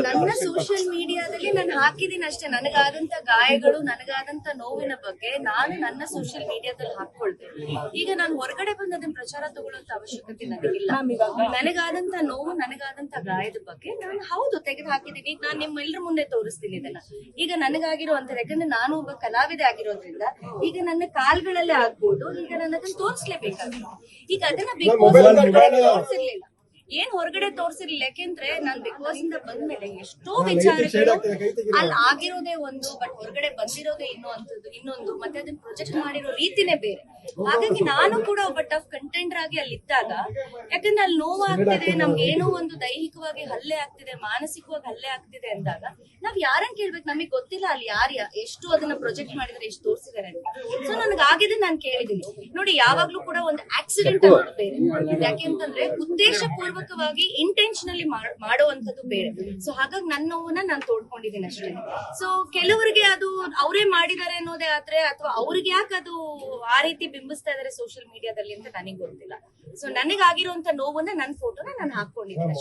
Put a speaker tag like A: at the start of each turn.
A: ನನ್ನ ಸೋಷಿಯಲ್ ಮೀಡಿಯಾದಲ್ಲಿ ನಾನು ಹಾಕಿದೀನಿ ಅಷ್ಟೇ. ನನಗಾದಂತ ಗಾಯಗಳು, ನನಗಾದಂತ ನೋವಿನ ಬಗ್ಗೆ ನಾನು ನನ್ನ ಸೋಷಿಯಲ್ ಮೀಡಿಯಾದಲ್ಲಿ ಹಾಕೊಳ್ತೆ. ಈಗ ನಾನು ಹೊರಗಡೆ ಬಂದು ಅದನ್ನ ಪ್ರಚಾರ ತಗೊಳ್ಳೋಂತ ಅವಶ್ಯಕತೆ ನನಗಿಲ್ಲ. ನನಗಾದಂತ ನೋವು, ನನಗಾದಂತ ಗಾಯದ ಬಗ್ಗೆ ನಾನು ಹೌದು ತೆಗೆದು ಹಾಕಿದೀನಿ. ಈಗ ನಾನು ನಿಮ್ಮೆಲ್ಲರ ಮುಂದೆ ತೋರಿಸ್ತೀನಿ ಇದನ್ನ. ಈಗ ನನಗಾಗಿರುವಂತ, ಯಾಕಂದ್ರೆ ನಾನು ಒಬ್ಬ ಕಲಾವಿದೆ ಆಗಿರೋದ್ರಿಂದ ಈಗ ನನ್ನ ಕಾಲ್ಗಳಲ್ಲೇ ಆಗ್ಬೋದು, ಈಗ ನಾನು ಅದನ್ನ ತೋರಿಸ್ಲೇಬೇಕಾಗುತ್ತೆ. ಈಗ ಅದನ್ನ ಬಿಗ್ ಬಾಸ್ ತೋರಿಸಿರ್ಲಿಲ್ಲ, ಏನ್ ಹೊರಗಡೆ ತೋರ್ಸಿರ್ಲಿಲ್ಲ. ಯಾಕೆಂದ್ರೆ ನಾನ್ ಬಿಗ್ ಬಾಸ್ ಇಂದ ಬಂದ್ಮೇಲೆ ಎಷ್ಟೋ ವಿಚಾರಗಳು ಅಲ್ಲಿ ಆಗಿರೋದೇ ಒಂದು, ಬಟ್ ಹೊರಗಡೆ ಬಂದಿರೋದೇ ಇನ್ನೊಂದು, ಮತ್ತೆ ಅದನ್ನ ಪ್ರೊಜೆಕ್ಟ್ ಮಾಡಿರೋ ರೀತಿನೇ ಬೇರೆ. ಹಾಗಾಗಿ ನಾನು ಕೂಡ ಒಬ್ಬ ಟಫ್ ಕಂಟೆಂಡರ್ ಆಗಿ ಅಲ್ಲಿ ಇದ್ದಾಗ, ಯಾಕಂದ್ರೆ ಅಲ್ಲಿ ನೋವಾಗ್ತಿದೆ, ನಮ್ಗೆ ಏನೋ ಒಂದು ದೈಹಿಕವಾಗಿ ಹಲ್ಲೆ ಆಗ್ತಿದೆ, ಮಾನಸಿಕವಾಗಿ ಹಲ್ಲೆ ಆಗ್ತಿದೆ ಅಂದಾಗ ನಾವ್ ಯಾರನ್ನ ಕೇಳ್ಬೇಕು? ನಮಗ್ ಗೊತ್ತಿಲ್ಲ ಅಲ್ಲಿ ಎಷ್ಟು ಅದನ್ನ ಪ್ರೊಜೆಕ್ಟ್ ಮಾಡಿದ್ರೆ, ಎಷ್ಟು ತೋರಿಸಿದಾರೆ ಅಂತ. ಸೊ ನನಗಾಗಿದೆ, ನಾನು ಕೇಳಿದೀನಿ. ನೋಡಿ, ಯಾವಾಗ್ಲೂ ಕೂಡ ಒಂದು ಆಕ್ಸಿಡೆಂಟ್ ಅನ್ನೋದು ಬೇರೆ. ಯಾಕೆಂತಂದ್ರೆ ಉದ್ದೇಶಪೂರ್ವಕವಾಗಿ ಇಂಟೆನ್ಷನಲಿ ಮಾಡುವಂತದ್ದು ಬೇರೆ. ಸೊ ಹಾಗಾಗಿ ನನ್ನ ನೋವನ್ನ ನಾನು ತೋಡ್ಕೊಂಡಿದ್ದೀನಿ ಅಷ್ಟೇ. ಸೊ ಕೆಲವರಿಗೆ ಅದು ಅವರೇ ಮಾಡಿದ್ದಾರೆ ಅನ್ನೋದೇ ಆದ್ರೆ, ಅಥವಾ ಅವ್ರಿಗೆ ಯಾಕೆ ಅದು ಆ ರೀತಿ ಬಿಂಬಿಸ್ತಾ ಇದಾರೆ ಸೋಷಿಯಲ್ ಮೀಡಿಯಾದಲ್ಲಿ ಅಂತ ನನಗೆ ಗೊತ್ತಿಲ್ಲ. ಸೊ ನನಗಾಗಿರುವಂತ ನೋವನ್ನ ನನ್ನ ಫೋಟೋನ ನಾನು ಹಾಕೊಂಡಿದ್ದೀನಿ.